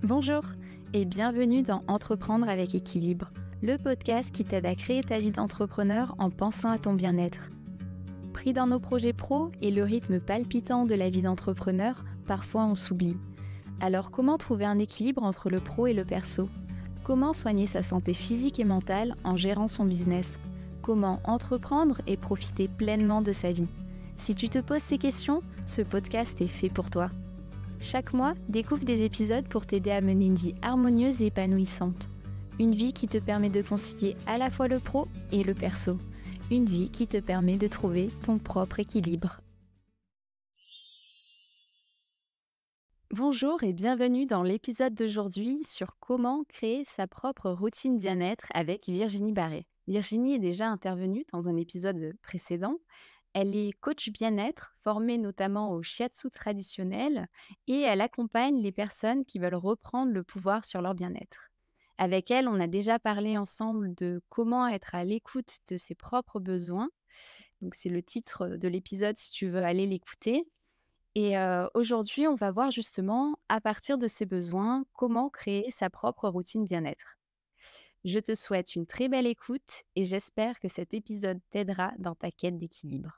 Bonjour et bienvenue dans Entreprendre avec équilibre, le podcast qui t'aide à créer ta vie d'entrepreneur en pensant à ton bien-être. Pris dans nos projets pro et le rythme palpitant de la vie d'entrepreneur, parfois on s'oublie. Alors comment trouver un équilibre entre le pro et le perso ? Comment soigner sa santé physique et mentale en gérant son business ? Comment entreprendre et profiter pleinement de sa vie ? Si tu te poses ces questions, ce podcast est fait pour toi. Chaque mois, découvre des épisodes pour t'aider à mener une vie harmonieuse et épanouissante. Une vie qui te permet de concilier à la fois le pro et le perso. Une vie qui te permet de trouver ton propre équilibre. Bonjour et bienvenue dans l'épisode d'aujourd'hui sur comment créer sa propre routine bien-être avec Virginie Barré. Virginie est déjà intervenue dans un épisode précédent. Elle est coach bien-être, formée notamment au shiatsu traditionnel et elle accompagne les personnes qui veulent reprendre le pouvoir sur leur bien-être. Avec elle, on a déjà parlé ensemble de comment être à l'écoute de ses propres besoins. Donc, c'est le titre de l'épisode si tu veux aller l'écouter. Et aujourd'hui, on va voir justement, à partir de ces besoins, comment créer sa propre routine bien-être. Je te souhaite une très belle écoute et j'espère que cet épisode t'aidera dans ta quête d'équilibre.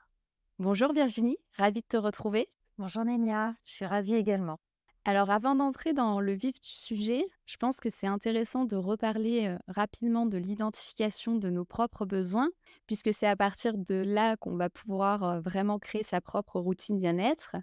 Bonjour Virginie, ravie de te retrouver. Bonjour Nénia, je suis ravie également. Alors avant d'entrer dans le vif du sujet, je pense que c'est intéressant de reparler rapidement de l'identification de nos propres besoins, puisque c'est à partir de là qu'on va pouvoir vraiment créer sa propre routine bien-être.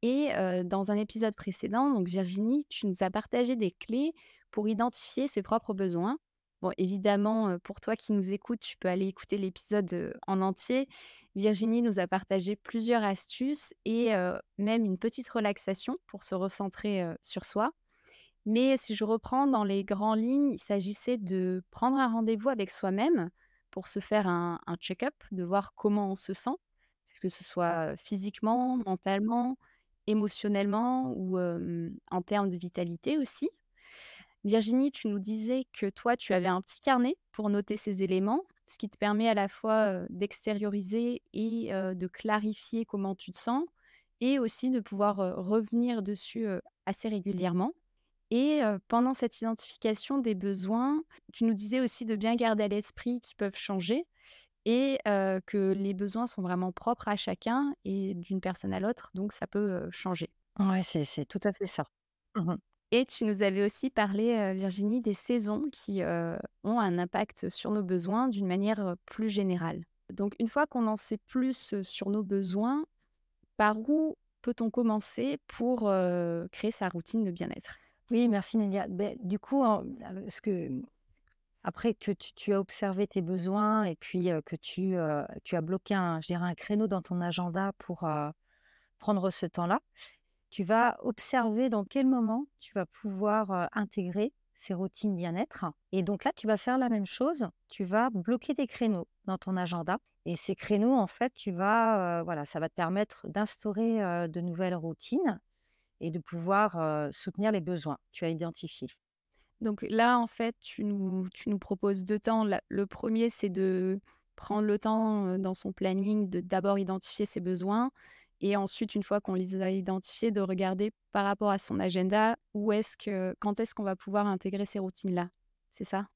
Et dans un épisode précédent, donc Virginie, tu nous as partagé des clés pour identifier ses propres besoins. Bon, évidemment, pour toi qui nous écoutes, tu peux aller écouter l'épisode en entier. Virginie nous a partagé plusieurs astuces et même une petite relaxation pour se recentrer sur soi. Mais si je reprends dans les grandes lignes, il s'agissait de prendre un rendez-vous avec soi-même pour se faire un check-up, de voir comment on se sent, que ce soit physiquement, mentalement, émotionnellement ou en termes de vitalité aussi. Virginie, tu nous disais que toi, tu avais un petit carnet pour noter ces éléments, ce qui te permet à la fois d'extérioriser et de clarifier comment tu te sens et aussi de pouvoir revenir dessus assez régulièrement. Et pendant cette identification des besoins, tu nous disais aussi de bien garder à l'esprit qu'ils peuvent changer et que les besoins sont vraiment propres à chacun et d'une personne à l'autre, donc ça peut changer. Ouais, c'est tout à fait ça. Mmh. Et tu nous avais aussi parlé, Virginie, des saisons qui, ont un impact sur nos besoins d'une manière, plus générale. Donc une fois qu'on en sait plus, sur nos besoins, par où peut-on commencer pour, créer sa routine de bien-être? Oui, merci Nénia. Beh, du coup, ce que après que tu as observé tes besoins et puis, que tu as bloqué je dirais un créneau dans ton agenda pour, prendre ce temps-là, tu vas observer dans quel moment tu vas pouvoir, intégrer ces routines bien-être et donc là, tu vas faire la même chose. Tu vas bloquer des créneaux dans ton agenda et ces créneaux, en fait, voilà, ça va te permettre d'instaurer, de nouvelles routines et de pouvoir, soutenir les besoins que tu as identifiés. Donc là, en fait, tu nous proposes 2 temps. La le premier, c'est de prendre le temps, dans son planning de d'abord identifier ses besoins et ensuite, une fois qu'on les a identifiés, de regarder par rapport à son agenda, quand est-ce qu'on va pouvoir intégrer ces routines-là. C'est ça?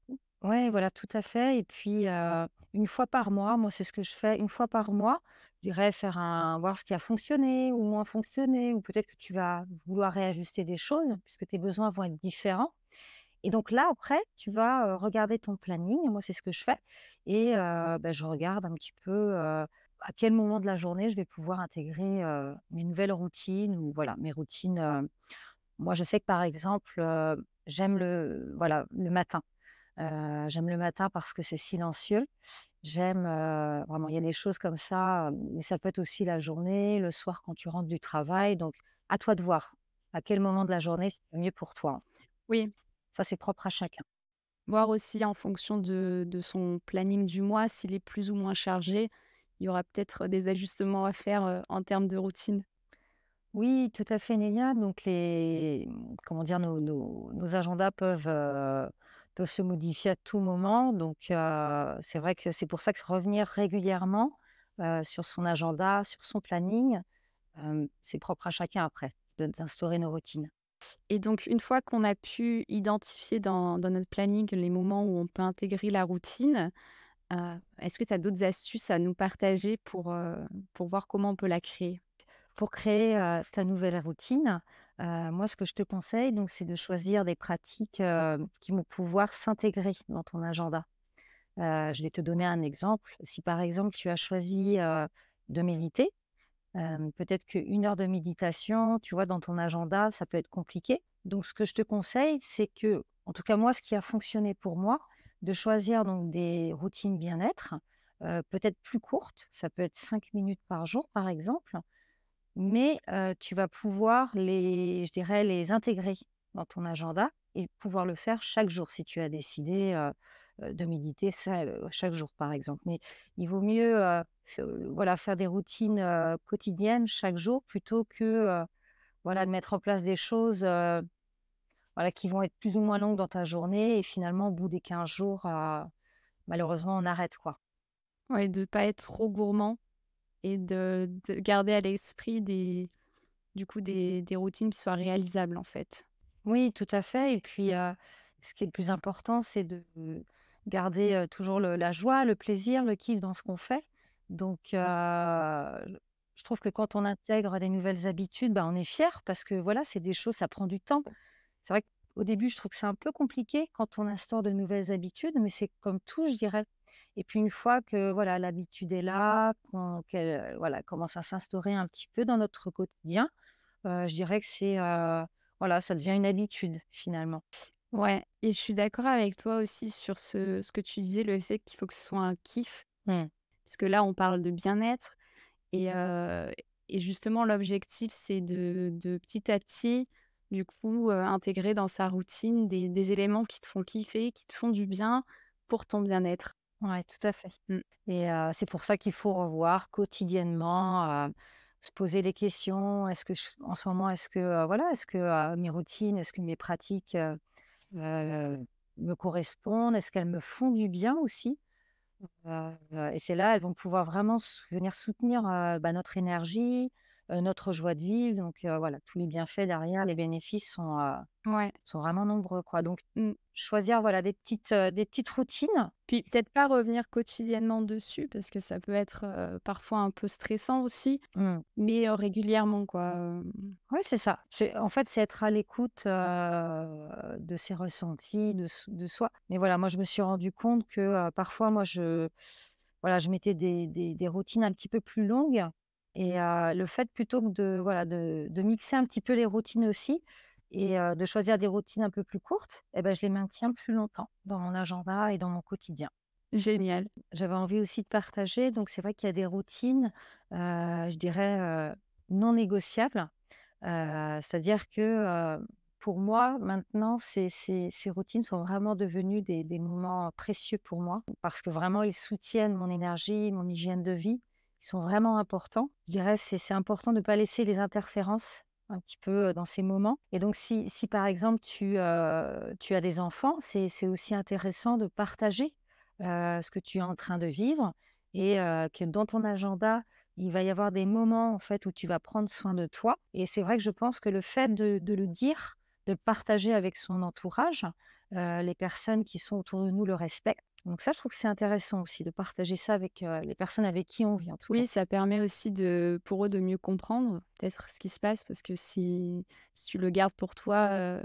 Ouais, voilà, tout à fait et puis, 1 fois par mois, moi, c'est ce que je fais, 1 fois par mois, je dirais voir ce qui a fonctionné ou moins fonctionné ou peut-être que tu vas vouloir réajuster des choses puisque tes besoins vont être différents. Et donc là, après, tu vas, regarder ton planning. Moi, c'est ce que je fais et bah, je regarde un petit peu, à quel moment de la journée je vais pouvoir intégrer, mes nouvelles routines ou voilà, mes routines, moi, je sais que, par exemple, j'aime le matin. J'aime le matin parce que c'est silencieux. J'aime, vraiment il y a des choses comme ça, mais ça peut être aussi la journée, le soir quand tu rentres du travail, donc à toi de voir à quel moment de la journée c'est le mieux pour toi. Oui, Ça, c'est propre à chacun. voir aussi en fonction de son planning du mois, s'il est plus ou moins chargé, il y aura peut-être des ajustements à faire, en termes de routine. Oui, tout à fait, Nélia. Donc comment dire? Nos agendas peuvent se modifier à tout moment. Donc c'est vrai que c'est pour ça que revenir régulièrement, sur son agenda, sur son planning, c'est propre à chacun après, d'instaurer nos routines. Et donc une fois qu'on a pu identifier dans notre planning les moments où on peut intégrer la routine, est-ce que tu as d'autres astuces à nous partager pour voir comment on peut la créer? Pour créer, ta nouvelle routine, moi, ce que je te conseille, donc, c'est de choisir des pratiques, qui vont pouvoir s'intégrer dans ton agenda. Je vais te donner un exemple. Si, par exemple, tu as choisi, de méditer, peut-être qu'1 heure de méditation, tu vois, dans ton agenda, ça peut être compliqué. Donc ce que je te conseille, c'est que, en tout cas moi, ce qui a fonctionné pour moi, de choisir donc des routines bien-être, peut-être plus courtes, ça peut être 5 minutes par jour, par exemple, mais tu vas pouvoir je dirais, les intégrer dans ton agenda et pouvoir le faire chaque jour si tu as décidé, de méditer ça, chaque jour, par exemple. Mais il vaut mieux, voilà, faire des routines, quotidiennes chaque jour plutôt que, voilà, de mettre en place des choses, voilà, qui vont être plus ou moins longues dans ta journée et finalement au bout des 15 jours, malheureusement on arrête, quoi. Ouais, de pas être trop gourmand et de garder à l'esprit des routines qui soient réalisables, en fait. Oui, tout à fait et puis, ce qui est le plus important, c'est de garder, toujours la joie, le plaisir, le kiff dans ce qu'on fait. Donc, je trouve que quand on intègre des nouvelles habitudes, bah, on est fier parce que voilà, c'est des choses, ça prend du temps. C'est vrai qu'au début, je trouve que c'est un peu compliqué quand on instaure de nouvelles habitudes, mais c'est comme tout, je dirais. Et puis une fois que voilà, l'habitude est là, qu'elle, voilà, commence à s'instaurer un petit peu dans notre quotidien, je dirais que c'est, voilà, ça devient une habitude finalement. Ouais, et je suis d'accord avec toi aussi sur ce que tu disais, le fait qu'il faut que ce soit un kiff. Mmh. Parce que là, on parle de bien-être et justement l'objectif, c'est de petit à petit, du coup, intégrer dans sa routine des éléments qui te font kiffer, qui te font du bien pour ton bien-être. Ouais, tout à fait Mmh. et c'est pour ça qu'il faut revoir quotidiennement, se poser les questions. Est-ce que en ce moment, est-ce que, voilà, est-ce que, mes routines, est-ce que mes pratiques, me correspondent? Est-ce qu'elles me font du bien aussi? Et c'est là, elles vont pouvoir vraiment venir soutenir, bah, notre énergie, notre joie de vivre. Donc voilà, tous les bienfaits derrière, les bénéfices Ouais. sont vraiment nombreux, quoi. Donc Mmh. choisir, voilà, des petites routines. Puis peut-être pas revenir quotidiennement dessus parce que ça peut être, parfois un peu stressant aussi, Mmh. mais régulièrement quoi, Ouais, c'est ça. En fait, c'est être à l'écoute, de ses ressentis, de soi. Mais voilà, moi, je me suis rendu compte que, parfois, moi, voilà, je mettais des routines un petit peu plus longues et le fait plutôt que voilà, de mixer un petit peu les routines aussi et de choisir des routines un peu plus courtes et ben, je les maintiens plus longtemps dans mon agenda et dans mon quotidien. génial. J'avais envie aussi de partager, donc c'est vrai qu'il y a des routines, je dirais, non négociables. C'est-à-dire que, pour moi, maintenant, ces routines sont vraiment devenues des moments précieux pour moi parce que vraiment ils soutiennent mon énergie, mon hygiène de vie. Ils sont vraiment importants. Je dirais, c'est important de ne pas laisser les interférences un petit peu, dans ces moments et donc si par exemple tu as des enfants, c'est aussi intéressant de partager, ce que tu es en train de vivre et que dans ton agenda, il va y avoir des moments, en fait, où tu vas prendre soin de toi et c'est vrai que je pense que le fait de le dire, de le partager avec son entourage, les personnes qui sont autour de nous le respectent. Donc ça, je trouve que c'est intéressant aussi de partager ça avec, les personnes avec qui on vit, en tout cas. Oui, ça permet aussi pour eux de mieux comprendre peut-être ce qui se passe parce que si tu le gardes pour toi,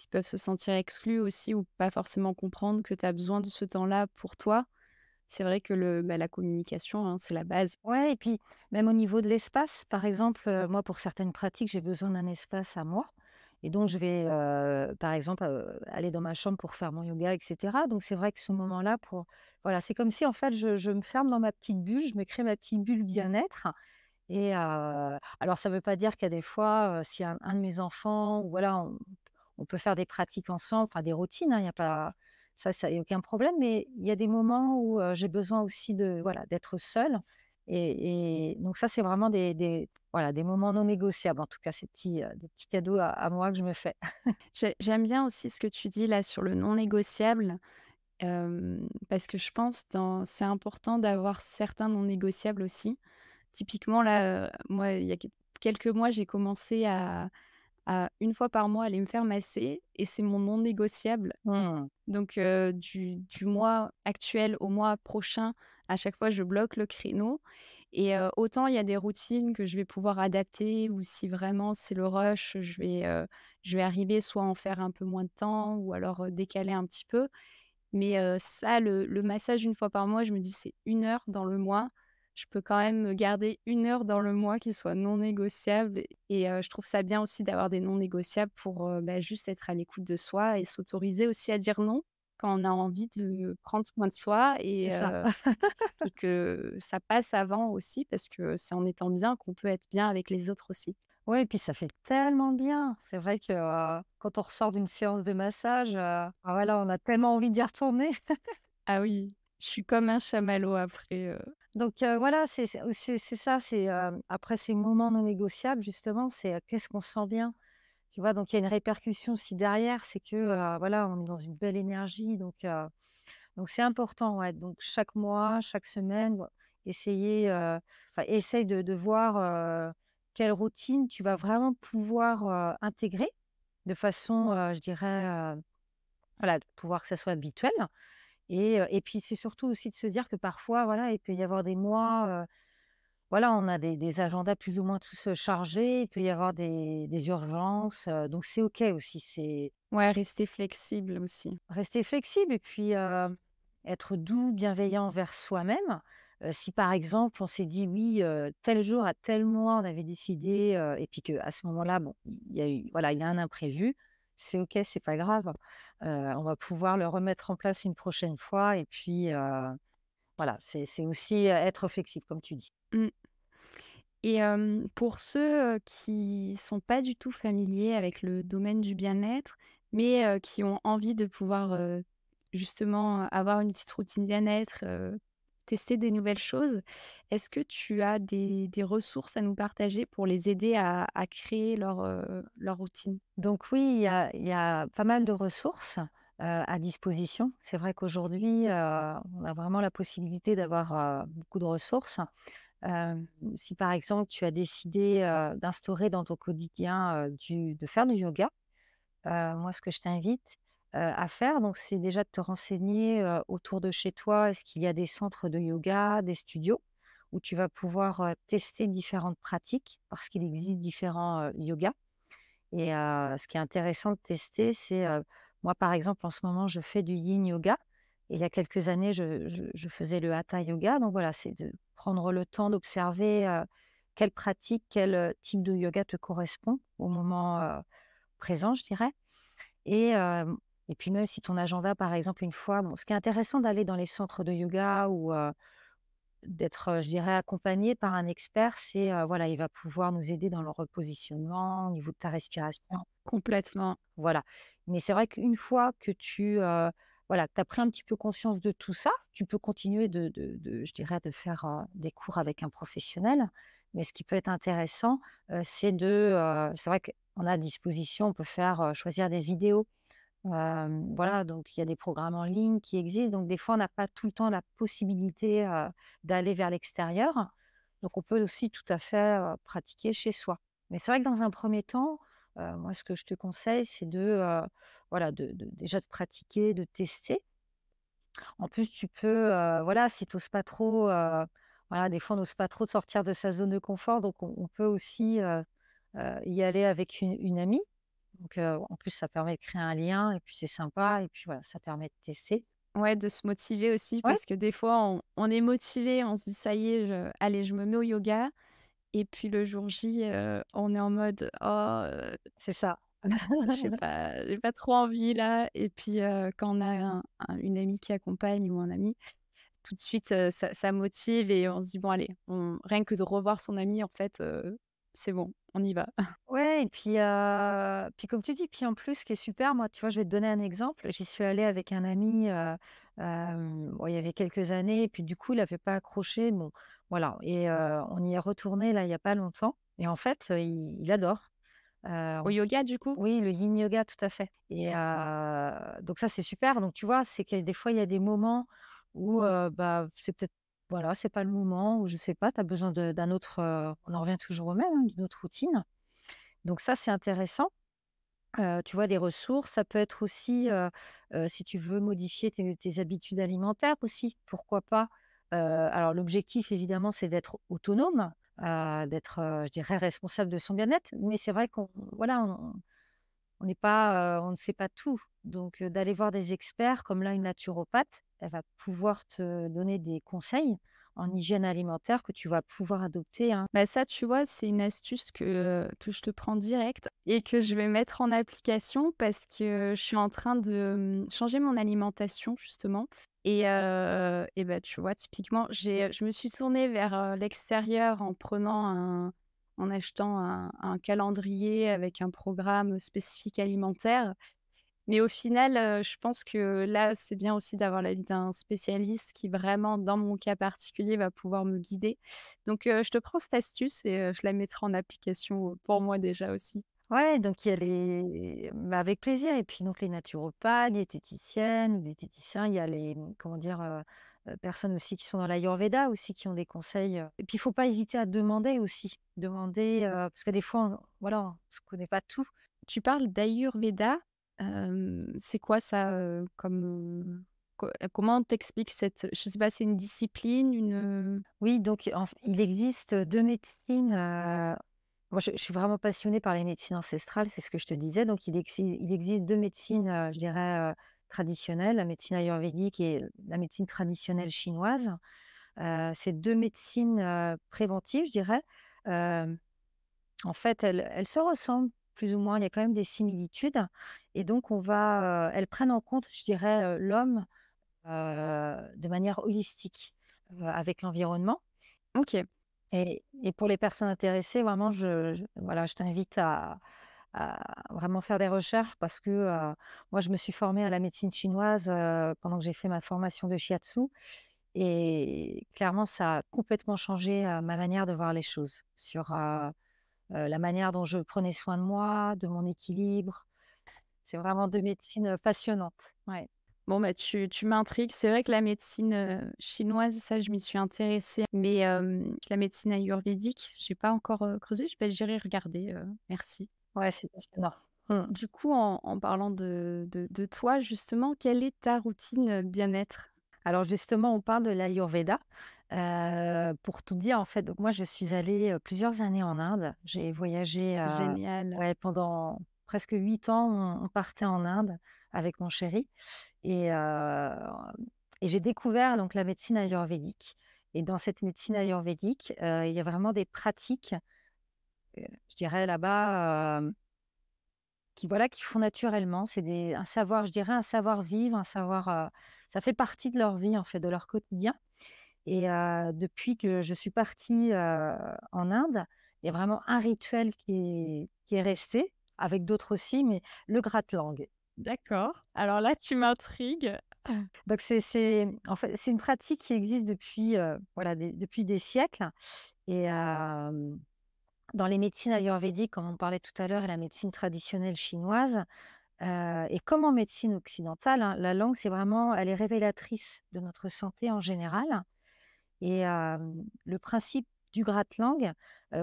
ils peuvent se sentir exclus aussi ou pas forcément comprendre que tu as besoin de ce temps-là pour toi. C'est vrai que la communication, hein, c'est la base. Ouais et puis même au niveau de l'espace, par exemple, moi pour certaines pratiques, j'ai besoin d'un espace à moi et donc je vais, par exemple, aller dans ma chambre pour faire mon yoga et cetera. Donc c'est vrai que ce moment-là voilà, c'est comme si en fait je me ferme dans ma petite bulle, je me crée ma petite bulle bien-être et alors ça ne veut pas dire qu'il y a des fois, si un de mes enfants ou voilà, on peut faire des pratiques ensemble, enfin des routines, hein, il y a pas ça, il y a aucun problème, mais il y a des moments où, j'ai besoin aussi de voilà, d'être seule et donc ça, c'est vraiment voilà, des moments non négociables, en tout cas, des petits cadeaux à moi que je me fais. J'aime bien aussi ce que tu dis là sur le non négociable, parce que je pense c'est important d'avoir certains non négociables aussi. Typiquement là, moi il y a quelques mois, j'ai commencé à une fois par mois aller me faire masser et c'est mon non négociable. Mmh. Donc du mois actuel au mois prochain, à chaque fois, je bloque le créneau et autant il y a des routines que je vais pouvoir adapter ou si vraiment c'est le rush, je vais arriver soit à en faire un peu moins de temps ou alors, décaler un petit peu. Mais ça, le massage une fois par mois, je me dis: «C'est 1 heure dans le mois». Je peux quand même me garder 1 heure dans le mois qui soit non négociable et je trouve ça bien aussi d'avoir des non négociables pour, bah, juste être à l'écoute de soi et s'autoriser aussi à dire non quand on a envie de prendre soin de soi C'est ça. et que ça passe avant aussi parce que c'est en étant bien qu'on peut être bien avec les autres aussi. Ouais et puis ça fait tellement bien. C'est vrai que, quand on ressort d'une séance de massage, voilà, on a tellement envie d'y retourner. Ah oui, je suis comme un chamallow après, Donc voilà, c'est ça, après ces moments non négociables justement, c'est, qu'est-ce qu'on se sent bien? Tu vois? Donc il y a une répercussion aussi derrière, c'est que, voilà, on est dans une belle énergie donc c'est important, ouais. Donc chaque mois, chaque semaine, essayer, essaye de voir, quelle routine tu vas vraiment pouvoir, intégrer de façon, je dirais, voilà, de pouvoir que ça soit habituel et puis c'est surtout aussi de se dire que parfois, voilà, il peut y avoir des mois, voilà, on a des agendas plus ou moins tous, chargés. Il peut y avoir des urgences, donc c'est OK aussi. C'est ouais, rester flexible aussi. rester flexible et puis, être doux, bienveillant envers soi-même. Si par exemple, on s'est dit: «Oui, tel jour à tel mois, on avait décidé», et puis qu'à ce moment-là, bon, il y a eu voilà, il y a un imprévu, c'est OK, c'est pas grave. On va pouvoir le remettre en place une prochaine fois et puis, voilà, c'est aussi, être flexible comme tu dis. Mmh. Et pour ceux, qui sont pas du tout familiers avec le domaine du bien-être, mais qui ont envie de pouvoir, justement, avoir une petite routine bien-être, tester des nouvelles choses, est-ce que tu as des ressources à nous partager pour les aider à créer leur routine? Donc oui, il y a pas mal de ressources, à disposition. C'est vrai qu'aujourd'hui, on a vraiment la possibilité d'avoir, beaucoup de ressources. Si par exemple tu as décidé, d'instaurer dans ton quotidien, de faire du yoga, moi ce que je t'invite, à faire donc c'est déjà de te renseigner, autour de chez toi. Est-ce qu'il y a des centres de yoga, des studios où tu vas pouvoir, tester différentes pratiques? Parce qu'il existe différents, yogas. Et ce qui est intéressant de tester, c'est, moi, par exemple, en ce moment, je fais du yin yoga et il y a quelques années, je faisais le hatha yoga. Donc voilà, c'est de prendre le temps d'observer, quelle pratique, quel, type de yoga te correspond au moment, présent, je dirais et puis même si ton agenda, par exemple, une fois bon, ce qui est intéressant d'aller dans les centres de yoga ou d'être, je dirais, accompagné par un expert, c'est, voilà, il va pouvoir nous aider dans le repositionnement, au niveau de ta respiration. Complètement. Voilà. Mais c'est vrai qu'une fois que tu, voilà, tu as pris un petit peu conscience de tout ça, tu peux continuer de je dirais, de faire, des cours avec un professionnel. Mais ce qui peut être intéressant, c'est vrai qu'on a à disposition, on peut faire, choisir des vidéos. Voilà, donc il y a des programmes en ligne qui existent. Donc des fois, on n'a pas tout le temps la possibilité, d'aller vers l'extérieur. Donc on peut aussi tout à fait, pratiquer chez soi. Mais c'est vrai que dans un premier temps, moi ce que je te conseille, c'est voilà, déjà de pratiquer, de tester. En plus, tu peux, voilà, si tu oses pas trop, voilà, des fois on n'ose pas trop de sortir de sa zone de confort, donc on peut aussi, y aller avec une amie. Donc, en plus, ça permet de créer un lien et puis c'est sympa et puis voilà, ça permet de tester. Ouais, de se motiver aussi Ouais, parce que des fois on est motivé, on se dit: «Ça y est, allez, je me mets au yoga» et puis le jour J, on est en mode: «Oh, c'est ça. j'ai pas trop envie là» et puis, quand on a une amie qui accompagne ou un ami, tout de suite, ça motive et on se dit: «Bon allez, on» rien que de revoir son ami en fait, c'est bon, on y va. Ouais et puis comme tu dis, puis en plus, ce qui est super, moi, tu vois, je vais te donner un exemple. J'y suis allée avec un ami, bon, il y avait quelques années et puis du coup, il avait pas accroché, bon, voilà et on y est retourné là, il y a pas longtemps et en fait, il adore. Au yoga du coup? Oui, le yin yoga, tout à fait et donc ça, c'est super. Donc tu vois, c'est que des fois, il y a des moments où, bah, c'est peut-être voilà, c'est pas le moment ou je sais pas, tu as besoin d'un autre, on en revient toujours au même, hein, d'une autre routine Donc ça, c'est intéressant. Tu vois, des ressources, ça peut être aussi, si tu veux modifier tes habitudes alimentaires aussi, pourquoi pas? Alors l'objectif évidemment, c'est d'être autonome, d'être, je dirais responsable de son bien-être, mais c'est vrai qu'on voilà, on n'est pas, on ne sait pas tout. Donc, d'aller voir des experts comme là une naturopathe, elle va pouvoir te donner des conseils en hygiène alimentaire que tu vas pouvoir adopter, hein. Bah, ça, tu vois, c'est une astuce que je te prends direct et que je vais mettre en application parce que je suis en train de, changer mon alimentation justement et bah, tu vois, typiquement, je me suis tournée vers, l'extérieur en achetant un calendrier avec un programme spécifique alimentaire. Mais au final, je pense que là, c'est bien aussi d'avoir l'avis d'un spécialiste qui vraiment, dans mon cas particulier, va pouvoir me guider. Donc, je te prends cette astuce et je la mettrai en application, pour moi déjà aussi. Ouais, donc il y a les bah, avec plaisir et puis donc les naturopathes, diététiciennes, diététiciens, il y a les, comment dire, personnes aussi qui sont dans l'ayurveda aussi, qui ont des conseils, et puis il faut pas hésiter à demander aussi. Demander, parce que des fois, on voilà, on se connaît pas tout. Tu parles d'Ayurveda, c'est quoi ça, comme, comment t'expliques cette je sais pas, c'est une discipline, Oui, donc il existe 2 médecines, moi je suis vraiment passionnée par les médecines ancestrales, c'est ce que je te disais, donc il existe 2 médecines, je dirais, traditionnelles, la médecine ayurvédique et la médecine traditionnelle chinoise. C'est 2 médecines, préventives, je dirais. Hem, En fait, elles se ressemblent plus ou moins, il y a quand même des similitudes et donc elles prennent en compte, je dirais, l'homme, de manière holistique, avec l'environnement. OK. Et pour les personnes intéressées, vraiment, voilà, je t'invite à vraiment faire des recherches parce que, moi, je me suis formée à la médecine chinoise, pendant que j'ai fait ma formation de shiatsu et clairement, ça a complètement changé, ma manière de voir les choses sur, la manière dont je prenais soin de moi, de mon équilibre. C'est vraiment 2 médecines, passionnantes. Ouais. Bon, bah, tu m'intrigues. C'est vrai que la médecine, chinoise, ça, je m'y suis intéressée, mais la médecine ayurvédique, j'ai pas encore, creusé. J'irai regarder, merci. Ouais, c'est passionnant. Mmh. Du coup, en parlant de toi, justement, quelle est ta routine, bien-être? Alors justement, on parle de l'Ayurveda. Pour tout dire, en fait, donc moi, je suis allée, plusieurs années en Inde. J'ai voyagé, Génial. ouais, pendant presque 8 ans, on partait en Inde avec mon chéri et j'ai découvert donc la médecine ayurvédique et dans cette médecine ayurvédique, il y a vraiment des pratiques, je dirais là-bas, qui voilà, qui font naturellement. C'est un savoir, je dirais un savoir-vivre, un savoir, ça fait partie de leur vie, en fait, de leur quotidien. Et depuis que je suis partie, en Inde, il y a vraiment un rituel qui est resté, avec d'autres aussi, mais le gratte-langue. D'accord. Alors là, tu m'intrigues. Donc en fait, c'est une pratique qui existe depuis, voilà, depuis des siècles et dans les médecines ayurvédiques, comme on parlait tout à l'heure et la médecine traditionnelle chinoise, et comme en médecine occidentale, hein, la langue, c'est vraiment elle est révélatrice de notre santé en général. Et le principe du gratte-langue,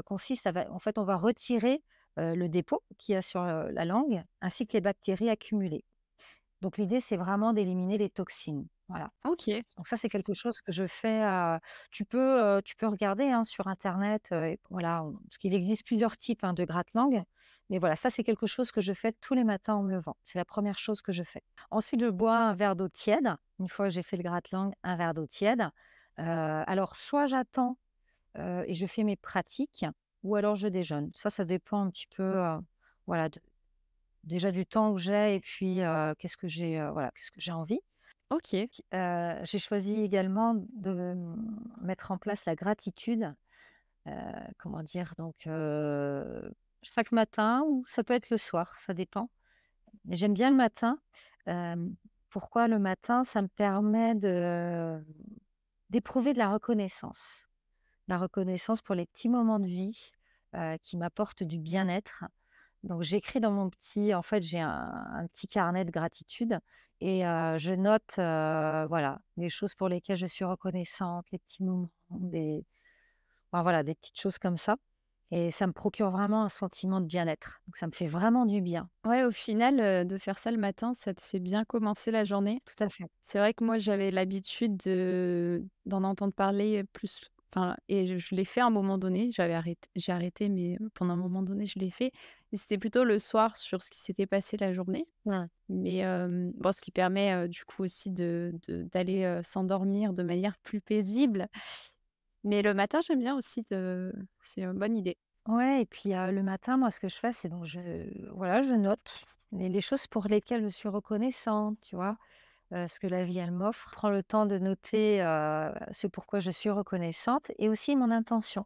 consiste en fait, on va retirer, le dépôt qu'il y a sur, la langue, ainsi que les bactéries accumulées. Donc l'idée, c'est vraiment d'éliminer les toxines, voilà. OK. Donc ça, c'est quelque chose que je fais, tu peux regarder, hein, sur internet, et voilà, parce qu'il existe plusieurs types, hein, de gratte-langue. Mais voilà, ça, c'est quelque chose que je fais tous les matins en me levant. C'est la première chose que je fais. Ensuite, je bois un verre d'eau tiède. Une fois que j'ai fait le gratte-langue, un verre d'eau tiède. Alors soit j'attends, et je fais mes pratiques ou alors je déjeune. Ça dépend un petit peu, voilà, déjà du temps que j'ai et puis, qu'est-ce que j'ai, voilà, qu'est-ce que j'ai envie. OK. J'ai choisi également de, mettre en place la gratitude, heu, comment dire? Donc, chaque matin ou ça peut être le soir, ça dépend. Mais j'aime bien le matin. Hem, Pourquoi le matin? Ça me permet d'éprouver de la reconnaissance. La reconnaissance pour les petits moments de vie, qui m'apportent du bien-être. Donc j'écris dans mon petit en fait, j'ai un petit carnet de gratitude et je note, voilà, les choses pour lesquelles je suis reconnaissante, les petits moments, des enfin voilà, des petites choses comme ça et ça me procure vraiment un sentiment de bien-être. Donc ça me fait vraiment du bien. Ouais, au final, de faire ça le matin, ça te fait bien commencer la journée. Tout à fait. C'est vrai que moi, j'avais l'habitude d'en entendre parler plus enfin et je l'ai fait à un moment donné, j'ai arrêté, mais pendant un moment donné, je l'ai fait et c'était plutôt le soir sur ce qui s'était passé la journée. Mmh. Mais bon, ce qui permet, du coup aussi d'aller, s'endormir de manière plus paisible. Mais le matin, j'aime bien aussi de c'est une bonne idée. Ouais et puis, le matin, moi, ce que je fais, c'est donc voilà, je note les choses pour lesquelles je suis reconnaissante, tu vois? Ce que la vie, elle m'offre. Je prends le temps de noter, ce pourquoi je suis reconnaissante et aussi mon intention.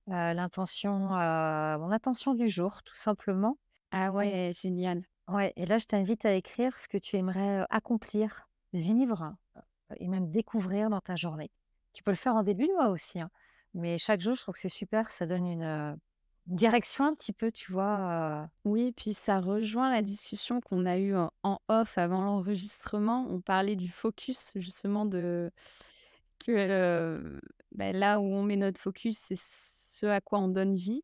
Mon intention du jour, tout simplement. Ah ouais, génial. Ouais et là, je t'invite à écrire ce que tu aimerais, accomplir, vivre, et même découvrir dans ta journée. Tu peux le faire en début de mois aussi, hein, mais chaque jour, je trouve que c'est super, ça donne une direction un petit peu, tu vois? Oui, puis ça rejoint la discussion qu'on a eue en off avant l'enregistrement. On parlait du focus justement de que, là où on met notre focus, c'est ce à quoi on donne vie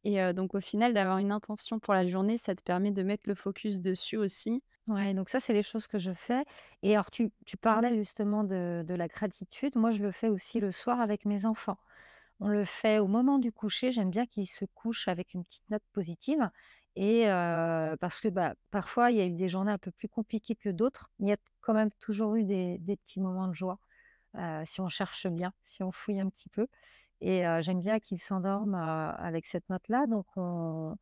et donc au final d'avoir une intention pour la journée, ça te permet de mettre le focus dessus aussi. Ouais, donc ça, c'est les choses que je fais et alors tu parlais justement de la gratitude. Moi, je le fais aussi le soir avec mes enfants. On le fait au moment du coucher. J'aime bien qu'ils se couchent avec une petite note positive et parce que, bah, parfois, il y a eu des journées un peu plus compliquées que d'autres. Il y a quand même toujours eu des petits moments de joie, si on cherche bien, si on fouille un petit peu et j'aime bien qu'ils s'endorment, avec cette note-là. Donc on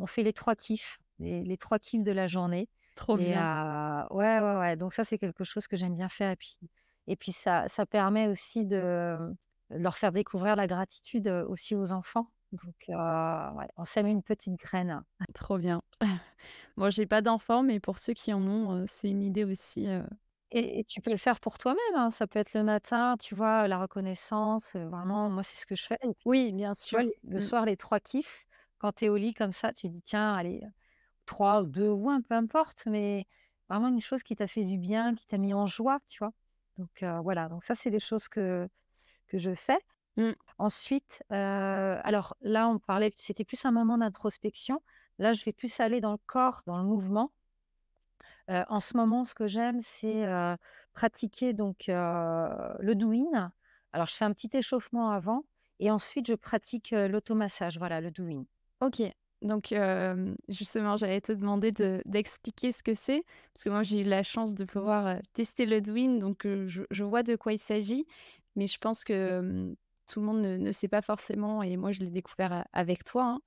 fait les 3 kiffs, les 3 kiffs de la journée Trop et bien. ouais, ouais, ouais, donc ça, c'est quelque chose que j'aime bien faire et puis ça permet aussi de leur faire découvrir la gratitude, aussi aux enfants. Donc ouais, on sème une petite graine. Trop bien. Moi, j'ai pas d'enfants, mais pour ceux qui en ont, c'est une idée aussi, Et tu peux le faire pour toi-même, hein. Ça peut être le matin, tu vois, la reconnaissance, vraiment, moi, c'est ce que je fais et puis, oui, bien tu vois, sûr. le Mmh. soir, les 3 kiffs, quand tu es au lit comme ça, tu dis: «Tiens, allez, 3 ou 2 ou 1, peu importe», mais vraiment une chose qui t'a fait du bien, qui t'a mis en joie, tu vois? Donc voilà, donc ça, c'est des choses que je fais. Mmh. Ensuite, alors là, on parlait c'était plus un moment d'introspection. Là, je vais plus aller dans le corps, dans le mouvement. En ce moment, ce que j'aime, c'est, pratiquer donc le douyin. Alors, je fais un petit échauffement avant et ensuite je pratique, l'automassage, voilà, le douyin. OK. Donc justement, j'allais te demander d'expliquer ce que c'est, parce que moi, j'ai eu la chance de pouvoir, tester le Douyin, donc je vois de quoi il s'agit. Mais je pense que, tout le monde ne sait pas forcément et moi, je l'ai découvert avec toi, hein.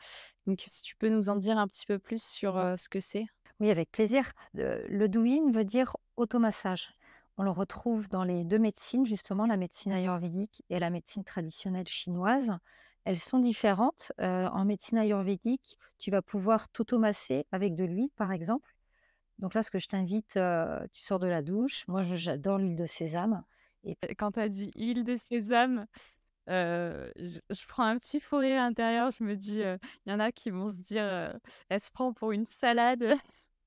Donc si tu peux nous en dire un petit peu plus sur, ce que c'est? Oui, avec plaisir. Le douyin veut dire automassage. On le retrouve dans les 2 médecines, justement, la médecine ayurvédique et la médecine traditionnelle chinoise. Elles sont différentes. En médecine ayurvédique, tu vas pouvoir t'automasser avec de l'huile, par exemple. Donc là, ce que je t'invite, tu sors de la douche. Moi, j'adore l'huile de sésame et Quand tu as dit huile de sésame, je prends un petit fou rire intérieur. Je me dis, il y en a qui vont se dire, «Elle se prend pour une salade,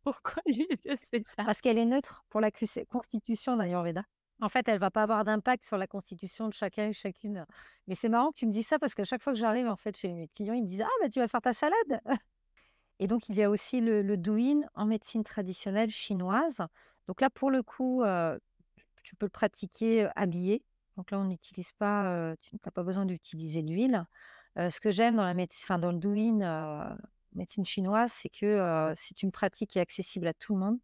pourquoi l'huile de sésame?» parce qu'elle est neutre pour la constitution d'Ayurveda. En fait, elle va pas avoir d'impact sur la constitution de chacun et chacune. Mais c'est marrant que tu me dises ça parce qu'à chaque fois que j'arrive, en fait, chez mes clients, ils me disent: «Ah, bah, tu vas faire ta salade!» Et donc il y a aussi le douyin en médecine traditionnelle chinoise. Donc là, pour le coup, tu peux le pratiquer, habillé. Donc là, on n'utilise pas, tu n'as pas besoin d'utiliser d'huile. Ce que j'aime dans la médecine, enfin dans le douyin, médecine chinoise, c'est que, c'est une pratique qui est accessible à tout le monde,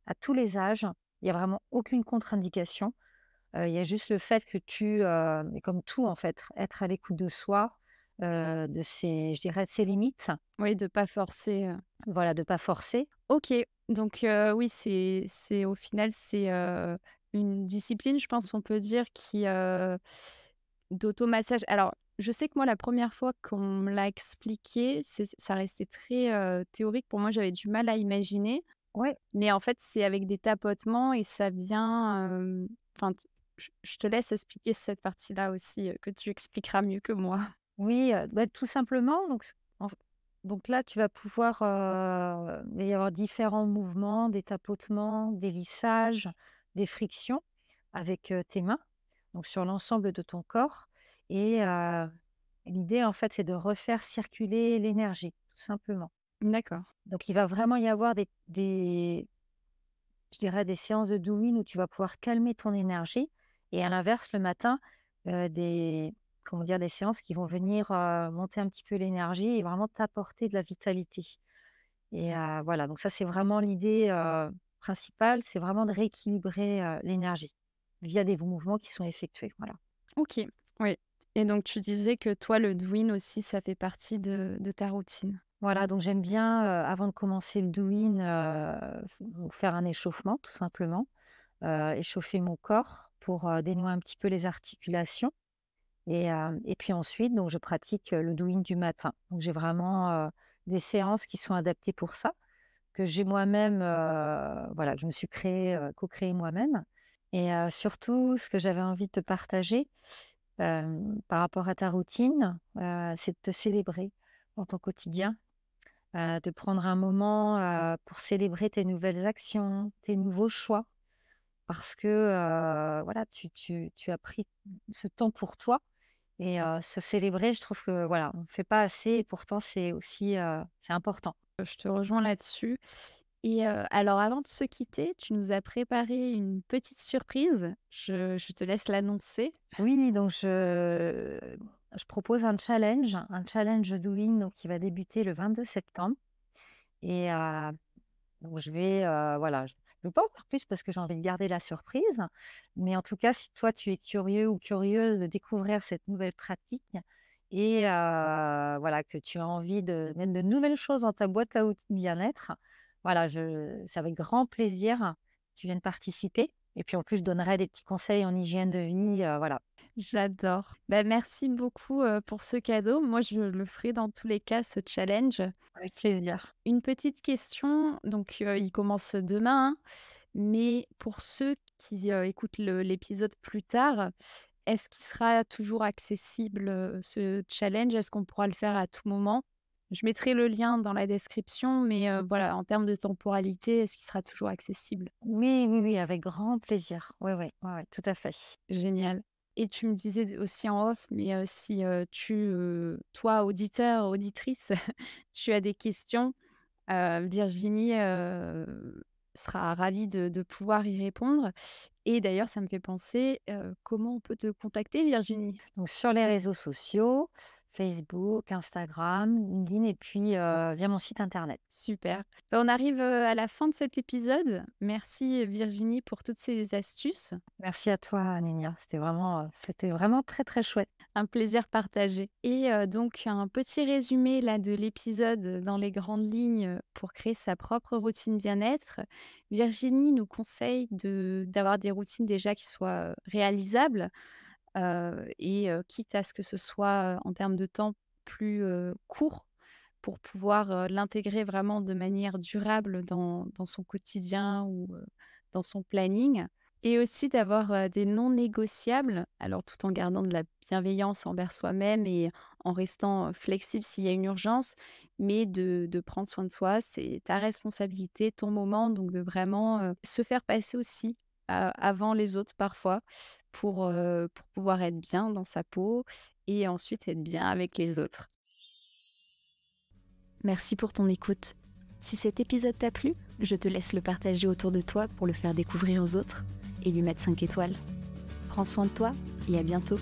à tous les âges. Il y a vraiment aucune contre-indication. Il y a juste le fait que mais comme tout en fait, être à l'écoute de soi, de ses je dirais de ses limites, Oui, de pas forcer, voilà, de pas forcer. OK, donc oui, c'est au final, c'est, une discipline, je pense qu'on peut dire qui, d'automassage. Alors, je sais que moi, la première fois qu'on me l'a expliqué, ça restait très, théorique. Pour moi, j'avais du mal à imaginer, Ouais, mais en fait, c'est avec des tapotements et ça vient, enfin, t je te laisse expliquer cette partie-là aussi, que tu expliqueras mieux que moi. oui, bah, tout simplement donc là, tu vas pouvoir, il va y avoir différents mouvements, des tapotements, des lissages, des frictions avec, tes mains, donc sur l'ensemble de ton corps et L'idée, en fait, c'est de refaire circuler l'énergie, tout simplement. D'accord. Donc il va vraiment y avoir des je dirais des séances de douyin où tu vas pouvoir calmer ton énergie et à l'inverse, le matin, des comment dire? Des séances qui vont venir, monter un petit peu l'énergie et vraiment t'apporter de la vitalité et voilà, donc ça, c'est vraiment l'idée, principale, c'est vraiment de rééquilibrer, l'énergie via des mouvements qui sont effectués, voilà. OK, oui et donc tu disais que toi, le Douyin aussi, ça fait partie de ta routine? Voilà, donc j'aime bien, avant de commencer le douyin, faire un échauffement tout simplement, échauffer mon corps pour, dénouer un petit peu les articulations et puis ensuite donc je pratique, le douyin du matin. Donc j'ai vraiment, des séances qui sont adaptées pour ça, que j'ai moi-même, voilà, que je me suis co-créé moi-même et surtout ce que j'avais envie de te partager, par rapport à ta routine, c'est de te célébrer dans ton quotidien. De prendre un moment, pour célébrer tes nouvelles actions, tes nouveaux choix parce que, voilà, tu as pris ce temps pour toi et se célébrer, je trouve que, voilà, on ne fait pas assez et pourtant c'est aussi, c'est important. Je te rejoins là-dessus et alors avant de se quitter, tu nous as préparé une petite surprise. Je te laisse l'annoncer. Oui, donc je propose un challenge Douyin donc qui va débuter le 22 septembre et donc je vais, voilà, je ne peux pas en dire plus parce que j'ai envie de garder la surprise, mais en tout cas, si toi tu es curieux ou curieuse de découvrir cette nouvelle pratique et voilà, que tu as envie de mettre de nouvelles choses dans ta boîte à outils bien-être, voilà, c'est avec grand plaisir que tu viennes participer et puis en plus, je donnerai des petits conseils en hygiène de vie, voilà. J'adore. Bah, merci beaucoup, pour ce cadeau. Moi, je le ferai dans tous les cas, ce challenge. Avec plaisir. Une petite question, donc il commence demain, hein, mais pour ceux qui, écoutent l'épisode plus tard, est-ce qu'il sera toujours accessible, ce challenge? Est-ce qu'on pourra le faire à tout moment? Je mettrai le lien dans la description, mais voilà, en termes de temporalité, est-ce qu'il sera toujours accessible? Oui, oui, oui, avec grand plaisir. Oui, oui, ouais, ouais, tout à fait. Génial et tu me disais aussi en off, mais si, toi auditeur, auditrice, tu as des questions, Virginie, sera ravie de pouvoir y répondre et d'ailleurs ça me fait penser, comment on peut te contacter Virginie? Donc sur les réseaux sociaux, Facebook, Instagram, LinkedIn et puis, via mon site internet. Super. Bah, on arrive, à la fin de cet épisode. Merci, Virginie pour toutes ces astuces. Merci à toi, Nénia. C'était vraiment très, très chouette. Un plaisir partagé et donc un petit résumé là de l'épisode, dans les grandes lignes, pour créer sa propre routine bien-être. Virginie nous conseille d'avoir des routines déjà qui soient, réalisables, et quitte à ce que ce soit, en termes de temps plus, court pour pouvoir, l'intégrer vraiment de manière durable dans son quotidien ou, dans son planning et aussi d'avoir, des non négociables, alors tout en gardant de la bienveillance envers soi-même et en restant, flexible s'il y a une urgence, mais de prendre soin de soi. C'est ta responsabilité, ton moment, donc de vraiment, se faire passer aussi, avant les autres parfois pour pouvoir être bien dans sa peau et ensuite être bien avec les autres. Merci pour ton écoute. Si cet épisode t'a plu, je te laisse le partager autour de toi pour le faire découvrir aux autres et lui mettre 5 étoiles. Prends soin de toi et à bientôt.